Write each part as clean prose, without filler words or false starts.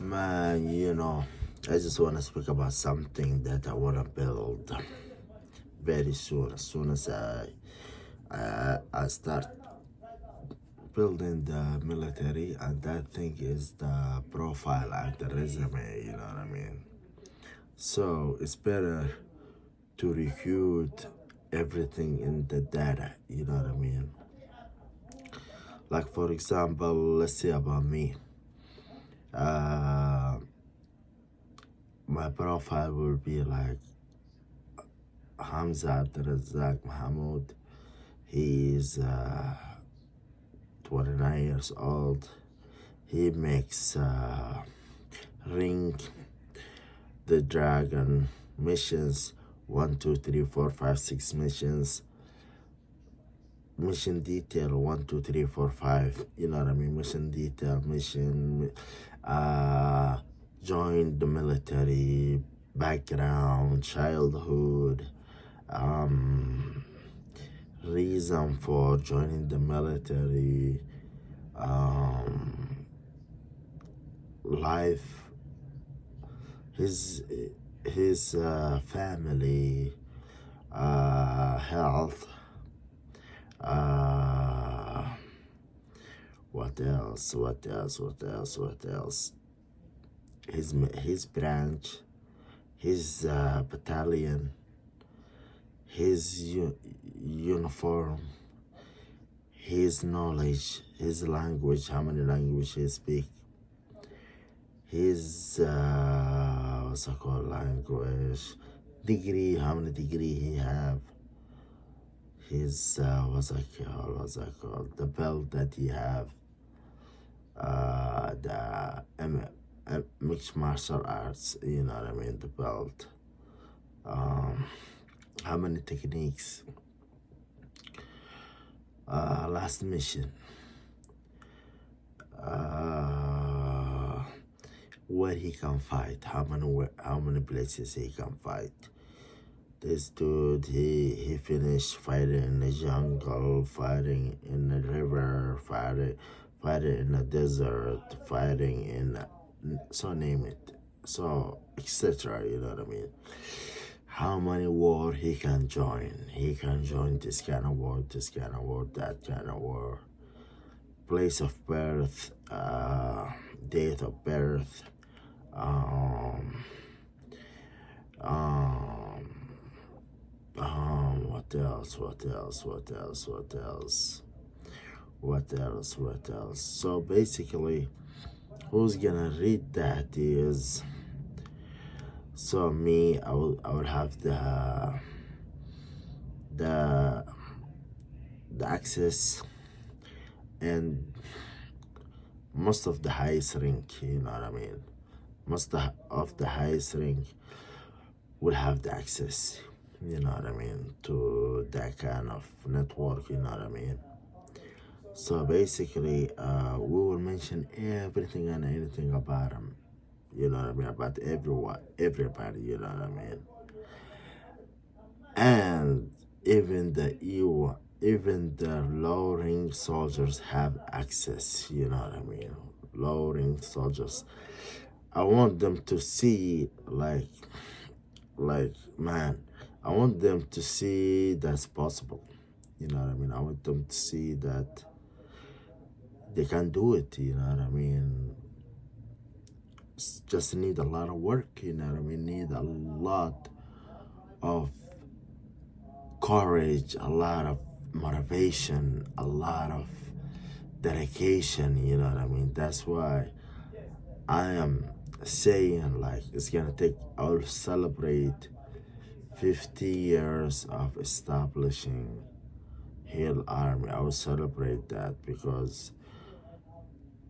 Man, I just want to speak about something that I want to build very soon. As soon as I start building the military, and that thing is the profile and the resume. You know what I mean? So it's better to recruit everything in the data. You know what I mean? Like for example, let's say about me. Uh, my profile will be like Hamza Abdrazak Mahmoud. He is 29 years old. He makes Ring the Dragon missions 1, 2, 3, 4, 5, 6 missions. Mission detail 1, 2, 3, 4, 5. You know what I mean? Mission detail, mission. Join the military, background, childhood, reason for joining the military, life, his family, health, what else? What else? His branch, his battalion, his uniform, his knowledge, his language, how many languages he speak, his what's it called, language, degree, how many degree he have, his what's it called, the belt that he have, the mixed martial arts, you know what I mean, the belt, how many techniques, last mission, where he can fight, how many places he can fight. This dude, he finished fighting in the jungle, fighting in the river, fighting in the desert, fighting in so name it, so etc. You know what I mean? How many war he can join? He can join this kind of war, that kind of war. Place of birth, date of birth, what else? So basically, who's gonna read that is, so me, I will have the access and most of the highest rank, you know what I mean? Most of the highest rank will have the access, you know what I mean, to that kind of network, you know what I mean? So basically, we will mention everything and anything about them, you know what I mean, about everybody, you know what I mean? And even the low rank soldiers have access, you know what I mean? Low rank soldiers. I want them to see like man, I want them to see that's possible. You know what I mean? I want them to see that they can do it, you know what I mean? Just need a lot of work, you know what I mean? Need a lot of courage, a lot of motivation, a lot of dedication, you know what I mean? That's why I am saying like it's gonna take, I'll celebrate 50 years of establishing Hill Army. I will celebrate that because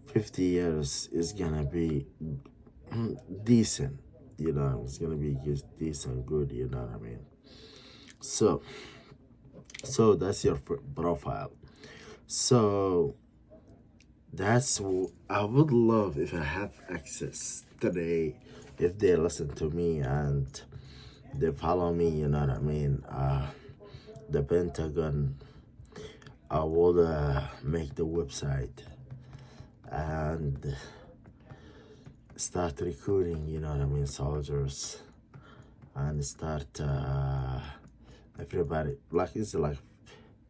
50 years is gonna be decent, you know, it's gonna be just decent, good, you know what I mean? So that's your profile. So I would love if I have access today, if they listen to me and they follow me, you know what I mean? The Pentagon, I would make the website and start recruiting, you know what I mean, soldiers, and start everybody, like, it's like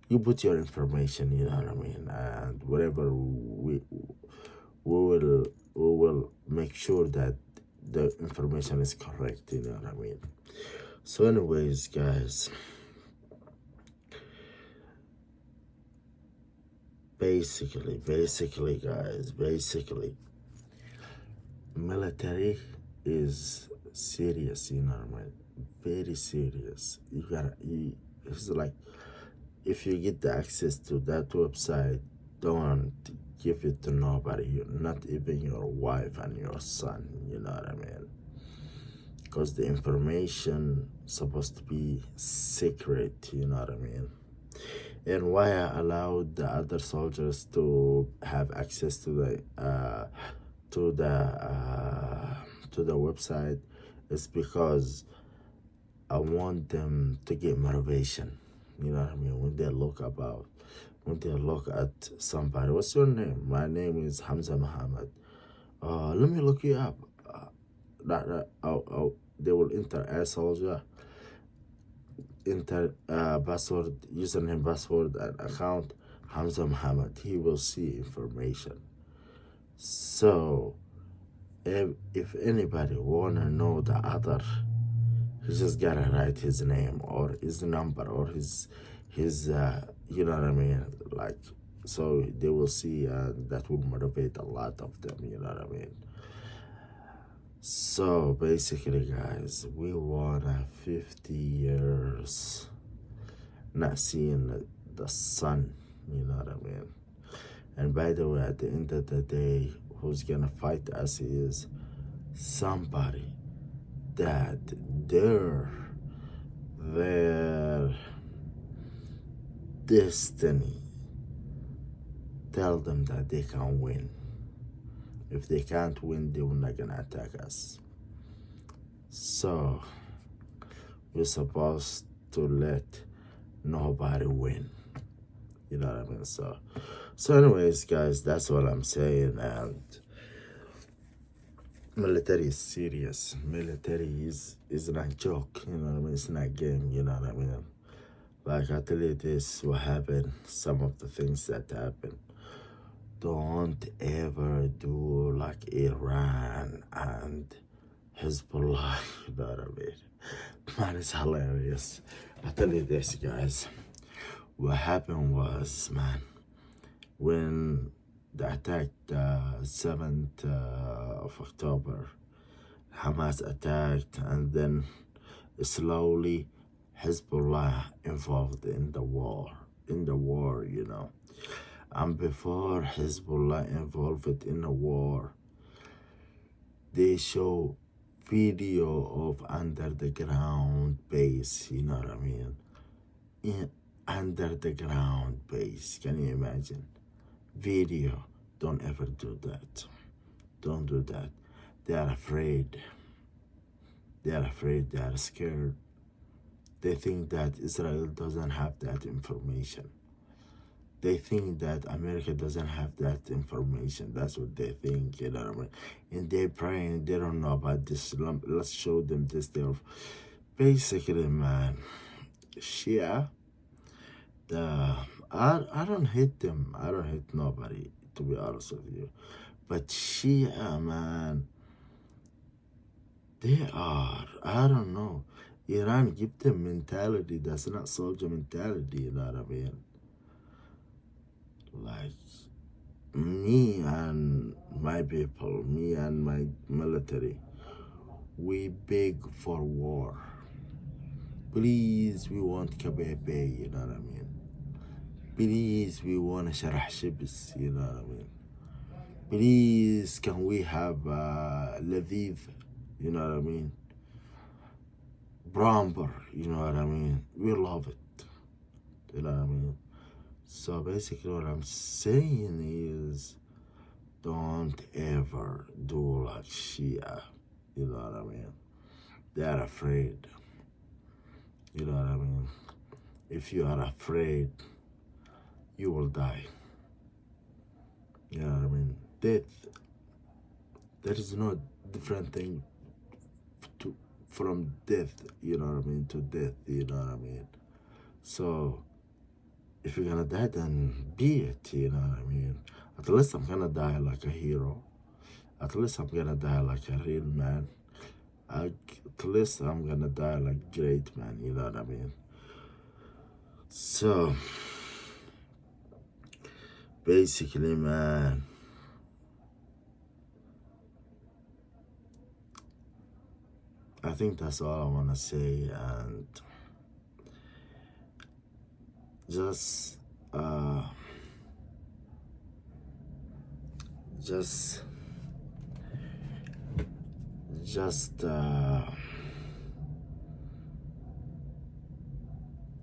you put your information, you know what I mean, and whatever we will make sure that the information is correct, you know what I mean. So anyways, guys, basically guys, military is serious, you know what I mean, very serious. It's like, if you get the access to that website, don't give it to nobody, not even your wife and your son, you know what I mean, because the information supposed to be secret, you know what I mean. And why I allowed the other soldiers to have access to to the the website is because I want them to get motivation. You know what I mean? When they look at somebody, what's your name? My name is Hamza Muhammad. Let me look you up. They will enter a soldier, enter password, username, password, and account Hamza Muhammad. He will see information. So if anybody wanna know the other, he just gotta write his name or his number or his you know what I mean, like, so they will see, and that will motivate a lot of them, you know what I mean. So basically, guys, we wanna 50 years not seeing the sun, you know what I mean. And by the way, at the end of the day, who's gonna fight us is somebody that their destiny tell them that they can win. If they can't win, they're not gonna attack us. So we're supposed to let nobody win. You know what I mean? So anyways, guys, that's what I'm saying. And military is serious. Military is not a joke, you know what I mean? It's not a game, you know what I mean? Like, I tell you this, what happened, some of the things that happen. Don't ever do like Iran and Hezbollah, you know what I mean? Man, it's hilarious. I tell you this, guys. What happened was, man, when the attack, the 7th of October, Hamas attacked, and then slowly Hezbollah involved in the war, you know. And before Hezbollah involved in the war, they show video of under the ground base, you know what I mean? Under the ground base, can you imagine? Video. Don't ever do that. Don't do that. They are afraid. They are scared. They think that Israel doesn't have that information. They think that America doesn't have that information. That's what they think, you know what I mean? And they're praying, they don't know about this. Let's show them this. Basically, man, Shia, I don't hate them. I don't hate nobody, to be honest with you. But Shia, man, they are, I don't know. Iran give them mentality that's not soldier mentality, you know what I mean? Like, me and my people, me and my military, we beg for war. Please, we want Kabebe, you know what I mean? Please, we want Sharah Shibis, you know what I mean? Please, can we have Lviv, you know what I mean? Bramber, you know what I mean? We love it, you know what I mean? So basically what I'm saying is, don't ever do like Shia, you know what I mean? They're afraid, you know what I mean? If you are afraid, you will die, you know what I mean? Death, there is no different thing to from death, you know what I mean, to death, you know what I mean. So if you're gonna die, then be it, you know what I mean. At least I'm gonna die like a hero. At least I'm gonna die like a real man. At least I'm gonna die like great man, you know what I mean. So basically, man, I think that's all I wanna say, and just just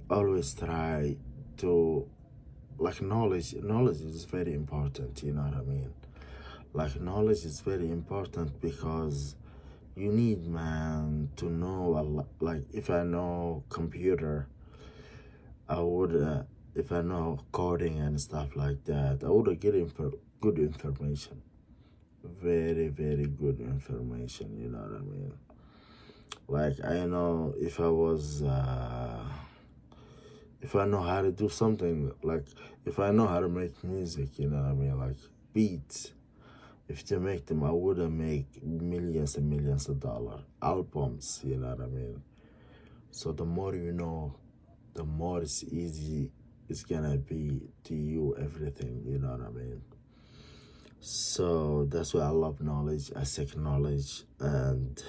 always try to, like, knowledge is very important, you know what I mean. Like, knowledge is very important because you need, man, to know a lot. Like, if I know computer, I would if I know coding and stuff like that, I would get good information, very very good information, you know what I mean. Like, I know if I know how to do something, like if I know how to make music, you know what I mean, like beats, if to make them, I would make millions and millions of dollars, albums, you know what I mean. So the more you know, the more it's easy it's gonna be to you, everything, you know what I mean. So that's why I love knowledge. I seek knowledge, and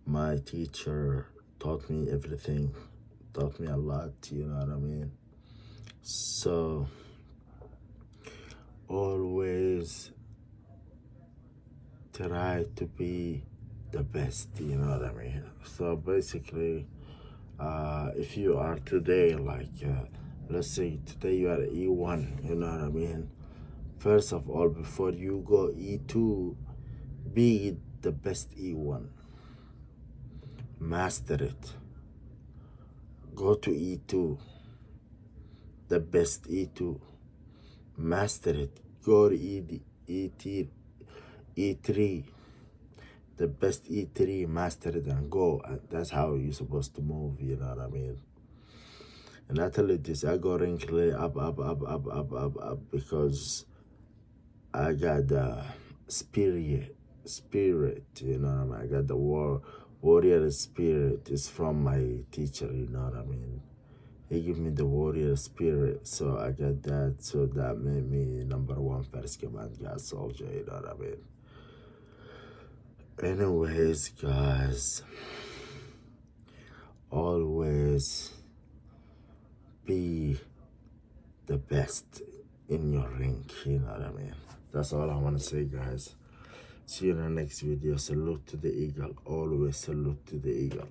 my teacher taught me everything, taught me a lot, you know what I mean. So always try to be the best, you know what I mean. So basically, if you are today, like, let's say today you are E1, you know what I mean. First of all, before you go E2, be the best E1. Master it. Go to E2, the best E2. Master it. Go to E3, the best E3. Master it and go. And that's how you're supposed to move, you know what I mean. And I tell you this, I go ranking up because I got the spirit, you know what I mean. I got the warrior spirit. It's from my teacher, you know what I mean. He gave me the warrior spirit, so I got that. So that made me #1 first command guy soldier, you know what I mean. Anyways, guys, always be the best in your ring, you know what I mean. That's all I want to say, guys. See you in the next video. Salute to the eagle. Always salute to the eagle.